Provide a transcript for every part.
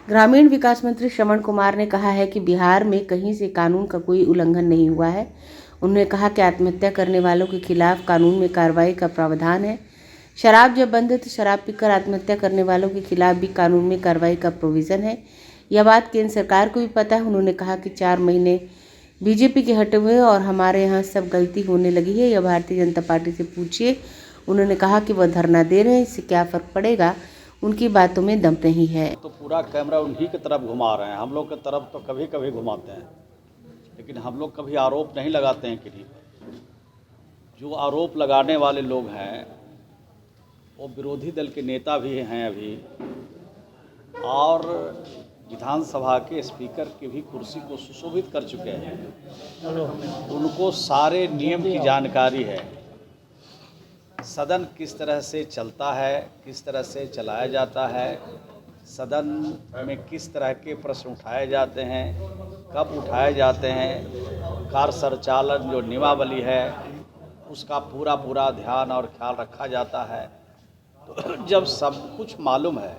ग्रामीण विकास मंत्री श्रवण कुमार ने कहा है कि बिहार में कहीं से कानून का कोई उल्लंघन नहीं हुआ है। उन्होंने कहा कि आत्महत्या करने वालों के खिलाफ कानून में कार्रवाई का प्रावधान है। शराब जब बंद है तो शराब पीकर आत्महत्या करने वालों के खिलाफ भी कानून में कार्रवाई का प्रोविज़न है। यह बात केंद्र सरकार को भी पता है। उन्होंने कहा कि 4 महीने बीजेपी के हटे हुए और हमारे यहाँ सब गलती होने लगी है। यह भारतीय जनता पार्टी से पूछिए। उन्होंने कहा कि वह धरना दे रहे हैं, इससे क्या फ़र्क पड़ेगा, उनकी बातों में दम नहीं है। तो पूरा कैमरा उन्हीं की तरफ घुमा रहे हैं। हम लोग की तरफ तो कभी कभी घुमाते हैं, लेकिन हम लोग कभी आरोप नहीं लगाते हैं किसी पर। जो आरोप लगाने वाले लोग हैं वो विरोधी दल के नेता भी हैं अभी, और विधानसभा के स्पीकर की भी कुर्सी को सुशोभित कर चुके हैं। उनको सारे नियम की जानकारी है। सदन किस तरह से चलता है, किस तरह से चलाया जाता है, सदन में किस तरह के प्रश्न उठाए जाते हैं, कब उठाए जाते हैं, कार्य संचालन जो नियमावली है उसका पूरा ध्यान और ख्याल रखा जाता है। तो जब सब कुछ मालूम है,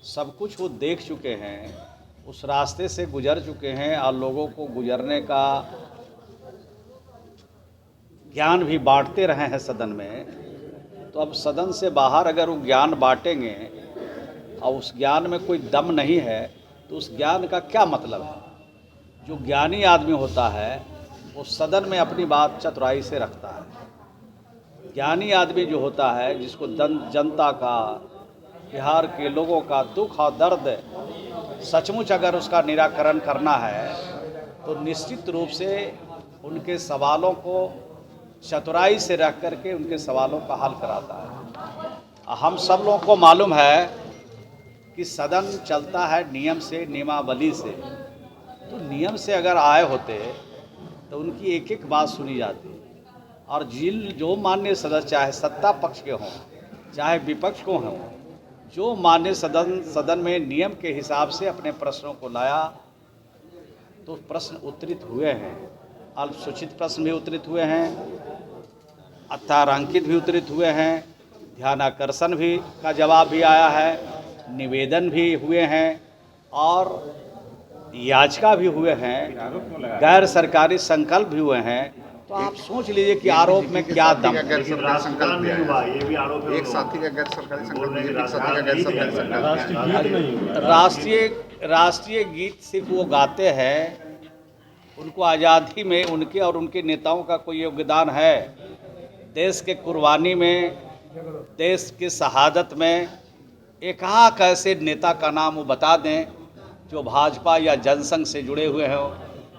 सब कुछ वो देख चुके हैं, उस रास्ते से गुजर चुके हैं और लोगों को गुजरने का ज्ञान भी बांटते रहे हैं सदन में, तो अब सदन से बाहर अगर वो ज्ञान बांटेंगे और उस ज्ञान में कोई दम नहीं है तो उस ज्ञान का क्या मतलब है। जो ज्ञानी आदमी होता है वो सदन में अपनी बात चतुराई से रखता है। ज्ञानी आदमी जो होता है, जिसको जनता का, बिहार के लोगों का दुख और दर्द सचमुच अगर उसका निराकरण करना है तो निश्चित रूप से उनके सवालों को चतुराई से रख करके उनके सवालों का हल कराता है। हम सब लोगों को मालूम है कि सदन चलता है नियम से, नियमावली से। तो नियम से अगर आए होते तो उनकी एक एक बात सुनी जाती, और जो माननीय सदस्य, चाहे सत्ता पक्ष के हों चाहे विपक्ष को हों, जो माननीय सदन में नियम के हिसाब से अपने प्रश्नों को लाया तो प्रश्न उत्तरित हुए हैं। अल्पसूचित प्रश्न भी उत्तरित हुए हैं, तारांकित भी उत्तरित हुए हैं, ध्यानाकर्षण भी का जवाब भी आया है, निवेदन भी हुए हैं और याचिका भी हुए हैं, गैर सरकारी संकल्प भी हुए हैं। तो आप सोच लीजिए कि आरोप में क्या दम है। गैर सरकारी संकल्प भी आया है, ये भी आरोप है। एक साथी का गैर सरकारी संकल्प, एक साथी का गैर सरकारी संकल्प। राष्ट्रीय गीत सिर्फ वो गाते हैं, उनको आज़ादी में उनके और उनके नेताओं का कोई योगदान है? देश के कुर्बानी में, देश की शहादत में एकाक ऐसे नेता का नाम वो बता दें जो भाजपा या जनसंघ से जुड़े हुए हों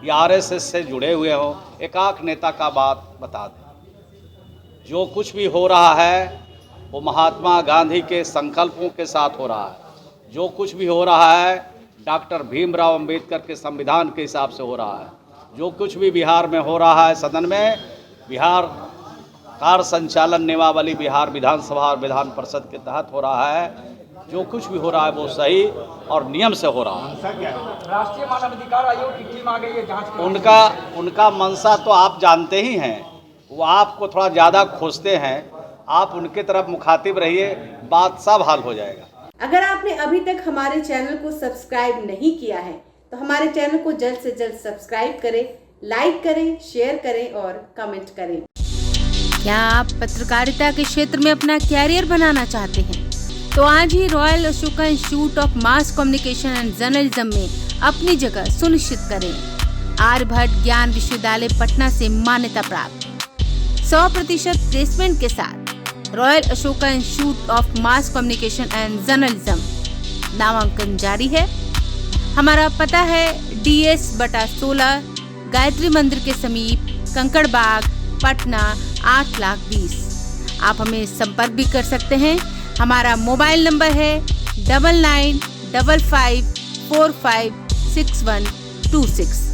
या आरएसएस से जुड़े हुए हों। एकाक नेता का बात बता दें। जो कुछ भी हो रहा है वो महात्मा गांधी के संकल्पों के साथ हो रहा है। जो कुछ भी हो रहा है डॉक्टर भीमराव अंबेडकर के संविधान के हिसाब से हो रहा है। जो कुछ भी बिहार में हो रहा है, सदन में बिहार कार्य संचालन नियमावली बिहार विधानसभा और विधान परिषद के तहत हो रहा है। जो कुछ भी हो रहा है वो सही और नियम से हो रहा है। राष्ट्रीय मानवाधिकार आयोग की टीम आ गई है जांच। उनका मंशा तो आप जानते ही हैं। वो आपको थोड़ा ज़्यादा खोजते हैं। आप उनके तरफ मुखातिब रहिए, बात सब हल हो जाएगा। अगर आपने अभी तक हमारे चैनल को सब्सक्राइब नहीं किया है तो हमारे चैनल को जल्द से जल्द सब्सक्राइब करें, लाइक करें, शेयर करें और कमेंट करें। क्या आप पत्रकारिता के क्षेत्र में अपना कैरियर बनाना चाहते हैं? तो आज ही royal Ashoka institute of mass communication and journalism में अपनी जगह सुनिश्चित करें। आर्यभट्ट ज्ञान विश्वविद्यालय पटना से मान्यता प्राप्त 100% प्लेसमेंट के साथ royal Ashoka institute of mass communication and journalism नामांकन जारी है। हमारा पता है DS/16 गायत्री मंदिर के समीप, कंकड़ बाग, पटना 8,20,000। आप हमें संपर्क भी कर सकते हैं। हमारा मोबाइल नंबर है 9955456126।